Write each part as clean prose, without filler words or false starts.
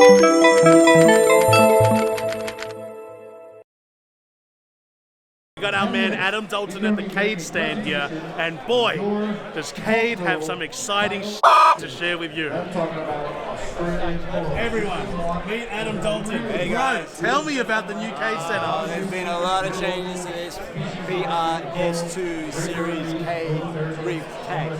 We got our man Adam Dalton at the Cade stand here, and boy, does Cade have some exciting to share with you. Everyone, meet Adam Dalton. Hey guys. Tell me about the new Cade setup. There's been a lot of changes to this S2 series Cade Reef tank.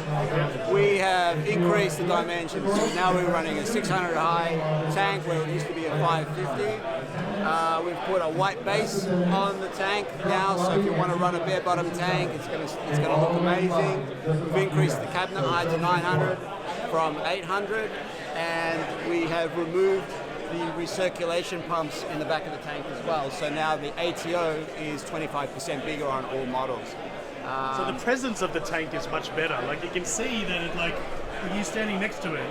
We have increased the dimensions. So now we're running a 600 high tank where it used to be a 550. We've put a white base on the tank now, so if you want to run a bare bottom tank, it's going to look amazing. We've increased the cabinet height to 900 from 800, and we have removed the recirculation pumps in the back of the tank as well. So now the ATO is 25% bigger on all models. So the presence of the tank is much better. Like you can see that it, like when you're standing next to it,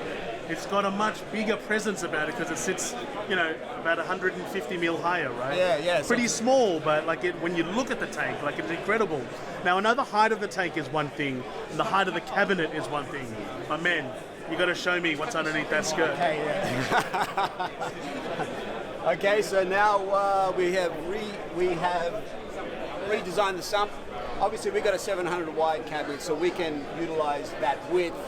it's got a much bigger presence about it because it sits, you know, about 150 mil higher, right? Yeah. Pretty small, but like when you look at the tank, like it's incredible. Now, I know the height of the tank is one thing, and the height of the cabinet is one thing. My man, you got to show me what's underneath that skirt. Okay, yeah. Okay, so now we have redesigned the sump. Obviously, we got a 700 wide cabinet, so we can utilize that width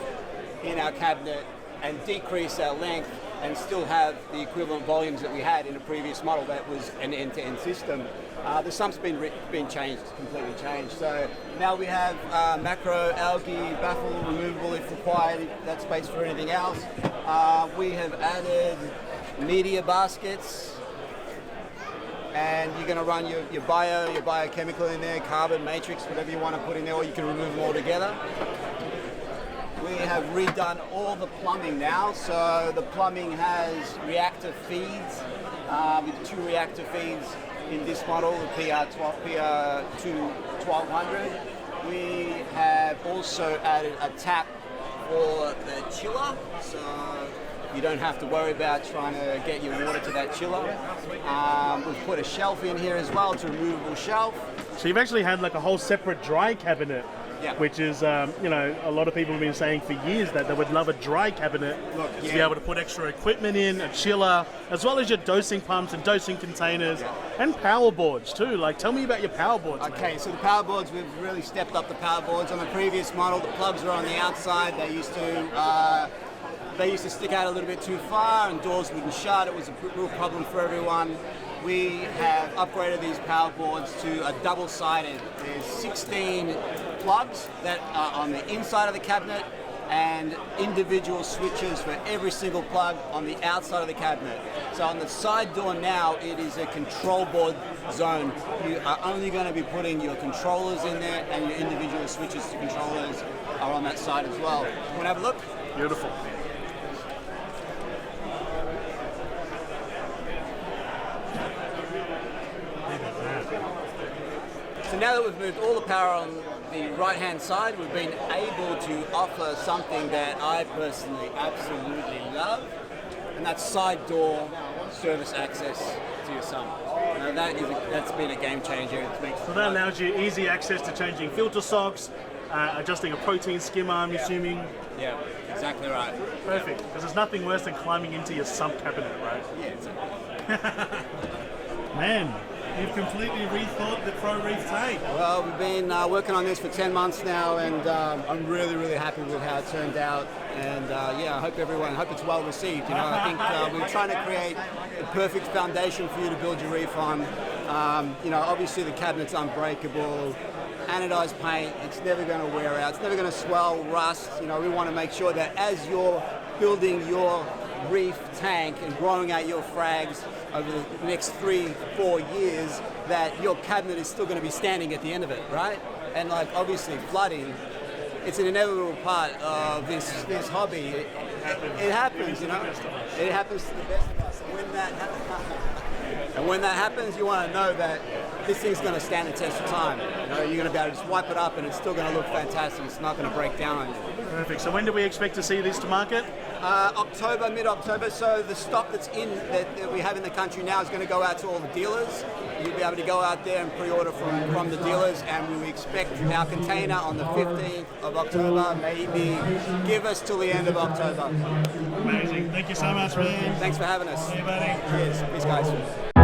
in our cabinet and decrease our length and still have the equivalent volumes that we had in a previous model that was an end-to-end system. The sump's been changed, completely changed. So now we have macro, algae, baffle, removable if required, that's space for anything else. We have added media baskets, and you're going to run your biochemical in there, carbon, matrix, whatever you want to put in there, or you can remove them all together. We have redone all the plumbing now, so the plumbing has reactive feeds, with 2 reactive feeds in this model, the PR1200. We have also added a tap for the chiller, so you don't have to worry about trying to get your water to that chiller. We've put a shelf in here as well, it's a removable shelf. So you've actually had like a whole separate dry cabinet. Yeah. Which is, you know, a lot of people have been saying for years that they would love a dry cabinet to be able to put extra equipment in, a chiller, as well as your dosing pumps and dosing containers, and power boards too. Like, tell me about your power boards. Okay, man. so the power boards, we've really stepped up the power boards. On the previous model, the plugs were on the outside. They used to stick out a little bit too far, and doors wouldn't shut. It was a real problem for everyone. We have upgraded these power boards to a double-sided. There's 16 plugs that are on the inside of the cabinet and individual switches for every single plug on the outside of the cabinet. So on the side door now, it is a control board zone. You are only going to be putting your controllers in there, and your individual switches to controllers are on that side as well. Want to have a look? Beautiful. So now that we've moved all the power on the right-hand side, we've been able to offer something that I personally absolutely love, and that's side door service access to your sump. Now that's been a game changer. So that allows you easy access to changing filter socks, adjusting a protein skimmer, I'm assuming. Yeah, exactly right. Perfect, because there's nothing worse than climbing into your sump cabinet, right? Yeah, exactly. Man, you've completely rethought the Pro Reef tank. Well, we've been working on this for 10 months now, and I'm really, really happy with how it turned out. And yeah, I hope it's well received. You know, I think we're trying to create the perfect foundation for you to build your reef on. You know, obviously the cabinet's unbreakable. Anodized paint, it's never going to wear out. It's never going to swell, rust. You know, we want to make sure that as you're building your reef tank and growing out your frags over the next 3-4 years, that your cabinet is still going to be standing at the end of it, right? And like obviously flooding, it's an inevitable part of this hobby. It happens, you know. It happens to the best of us. And when that happens, you want to know that this thing's going to stand the test of time. You know, you're going to be able to just wipe it up, and it's still going to look fantastic. It's not going to break down on you. Perfect. So when do we expect to see this to market? October, mid-October. So the stock that's that we have in the country now is going to go out to all the dealers. You'll be able to go out there and pre-order from the dealers, and we expect our container on the 15th of October, maybe give us till the end of October. Amazing. Thank you so much, man. Thanks for having us. See you, buddy. Cheers. Peace, guys.